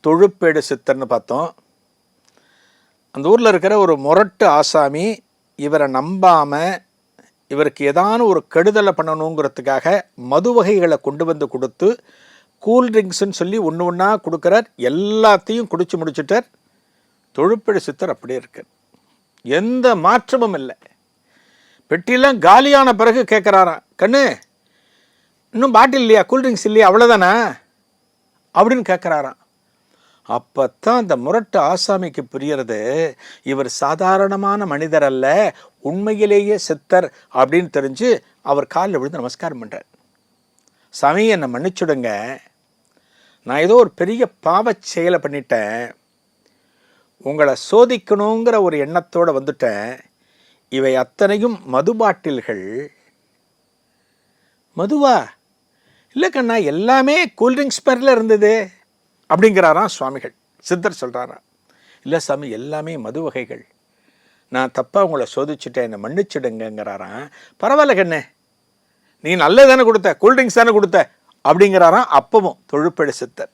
தொழுப்பேடு சித்தர்னு பார்த்தோம். அந்த ஊரில் இருக்கிற ஒரு முரட்டு ஆசாமி இவரை நம்பாமல் இவருக்கு ஏதான ஒரு கெடுதலை பண்ணணுங்கிறதுக்காக மது வகைகளை கொண்டு வந்து கொடுத்து கூல்ட்ரிங்க்ஸ்ன்னு சொல்லி ஒன்று ஒன்றா கொடுக்குறார். எல்லாத்தையும் குடிச்சு முடிச்சுட்டார். தொழுப்பேடு சித்தர் அப்படியே இருக்கார், எந்த மாற்றமும் இல்லை. பெட்டியெல்லாம் காலியான பிறகு கேட்குறாராம், கண்ணு இன்னும் பாட்டில் இல்லையா, கூல்ட்ரிங்க்ஸ் இல்லையா, அவ்வளோதானா அப்படின்னு கேட்குறாராம். அப்போத்தான் அந்த முரட்டு ஆசாமிக்கு புரியறது, இவர் சாதாரணமான மனிதர் அல்ல, உண்மையிலேயே சித்தர் அப்படின்னு தெரிஞ்சு அவர் காலில் விழுந்து நமஸ்காரம் பண்ணுறார். சாமி என்னை மன்னிச்சுடுங்க, நான் ஏதோ ஒரு பெரிய பாவச் செயலை பண்ணிட்டேன், உங்களை சோதிக்கணுங்கிற ஒரு எண்ணத்தோடு வந்துட்டேன். இவை அத்தனையும் மது பாட்டில்கள். மதுவா? இல்லை கண்ணா, எல்லாமே கூல்ட்ரிங்க்ஸ் பேரில் இருந்தது அப்படிங்கிறாராம் சுவாமிகள். சித்தர் சொல்கிறாராம், இல்லை சாமி எல்லாமே மது வகைகள், நான் தப்பாக உங்களை சோதிச்சுட்டேன், என்னை மன்னிச்சிடுங்கிறாராம். பரவாயில்ல கண்ணே, நீ நல்லது தானே கொடுத்த, கூல்ட்ரிங்க்ஸ் தானே கொடுத்த அப்படிங்கிறாராம் அப்பவும் தொழுப்பேடு சித்தர்.